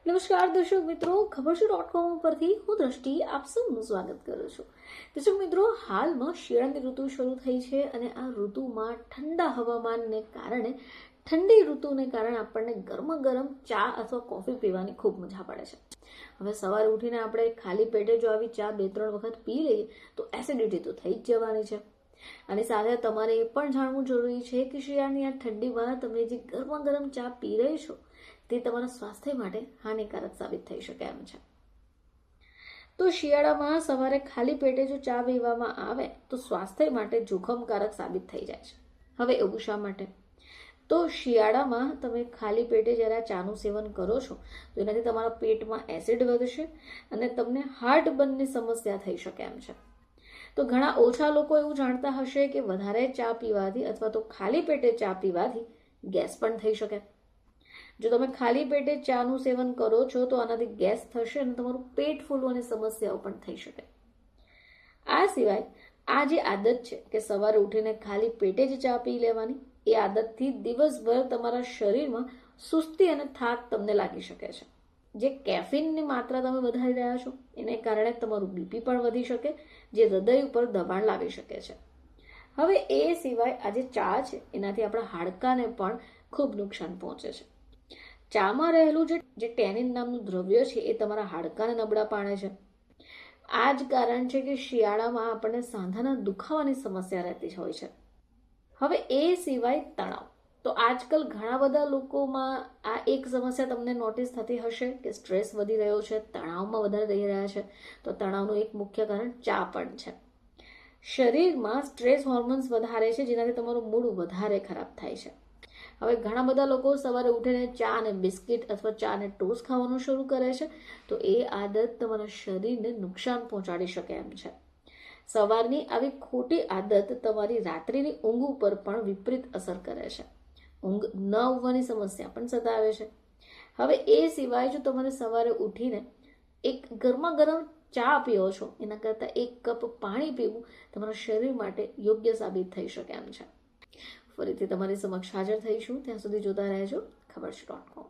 નમસ્કાર દર્શક મિત્રો, ખબર છે .com પરથી હું દ્રષ્ટિ આપ સૌનું સ્વાગત કરું છું. દર્શક મિત્રો, હાલમાં શિયાળાની ઋતુ શરૂ થઈ છે અને આ ઋતુમાં ઠંડા હવામાનને કારણે ઠંડી ઋતુને કારણે આપણને ગરમા ગરમ ચા અથવા કોફી પીવાની ખૂબ મજા પડે છે. હવે સવારે ઉઠીને આપણે ખાલી પેટે જો આવી ચા 2-3 વખત પી લઈએ તો એસિડિટી તો થઈ જ જવાની છે. અને સાથે તમારે એ પણ જાણવું જરૂરી છે કે શિયાળાની આ ઠંડીમાં તમે જે ગરમા ગરમ ચા પી રહી છો તે તમારા સ્વાસ્થ્ય માટે હાનિકારક સાબિત થઈ શકે એમ છે. તો શિયાળામાં સવારે ખાલી પેટે જો ચા પીવામાં આવે તો સ્વાસ્થ્ય માટે જોખમકારક સાબિત થઈ જાય છે. હવે એવું શા માટે? તો શિયાળામાં તમે ખાલી પેટે જ્યારે આ ચાનું સેવન કરો છો તો એનાથી તમારા પેટમાં એસિડ વધશે અને તમને હાર્ટબર્નની સમસ્યા થઈ શકે એમ છે. તો ઘણા ઓછા લોકો એવું જાણતા હશે કે વધારે ચા પીવાથી અથવા તો ખાલી પેટે ચા પીવાથી ગેસ પણ થઈ શકે. જો તમે ખાલી પેટે ચાનું સેવન કરો છો તો આનાથી ગેસ થશે અને તમારું પેટ ફૂલવાની સમસ્યાઓ પણ થઈ શકે. આ સિવાય આ જે આદત છે કે સવારે ઉઠીને ખાલી પેટે જ ચા પી લેવાની, એ આદતથી દિવસભર તમારા શરીરમાં સુસ્તી અને થાક તમને લાગી શકે છે. જે કેફીનની માત્રા તમે વધારી રહ્યા છો એને કારણે તમારું બીપી પણ વધી શકે, જે હૃદય ઉપર દબાણ લાવી શકે છે. હવે એ સિવાય આ જે ચા છે એનાથી આપણા હાડકાને પણ ખૂબ નુકસાન પહોંચે છે. ચામાં રહેલું જે ટેનિન નામનું દ્રવ્ય છે એ તમારા હાડકાને નબળા પાડે છે. આ જ કારણ છે કે શિયાળામાં આપણને સાંધાના દુખાવાની સમસ્યા રહેતી હોય છે. હવે એ સિવાય તણાવ. તો આજકાલ ઘણા બધા લોકોમાં આ એક સમસ્યા તમને નોટિસ થતી હશે કે સ્ટ્રેસ વધી રહ્યો છે, તણાવમાં વધારે રહી રહ્યા છે. તો તણાવનું એક મુખ્ય કારણ ચા પણ છે. શરીરમાં સ્ટ્રેસ હોર્મોન્સ વધારે છે જેનાથી તમારું મૂડ વધારે ખરાબ થાય છે. હવે ઘણા બધા લોકો સવારે ઉઠીને ચા અને બિસ્કિટ અથવા ચા અને ટોસ્ટ ખાવાનું શરૂ કરે છે તો એ આદત તમારા શરીરને નુકસાન પહોંચાડી શકે એમ છે. સવારની આવી ખોટી આદત તમારી રાત્રિની ઊંઘ ઉપર પણ વિપરીત અસર કરે છે. ઊંઘ ન આવવાની સમસ્યા પણ સતાવે છે. હવે એ સિવાય જો તમારે સવારે ઉઠીને એક ગરમા ગરમ ચા પીઓ છો એના કરતાં 1 કપ પાણી પીવું તમારા શરીર માટે યોગ્ય સાબિત થઈ શકે એમ છે. ફરીથી તમારી સમક્ષ હાજર થઈશું. ત્યાં સુધી જોતા રહેજો ખબર છે .com.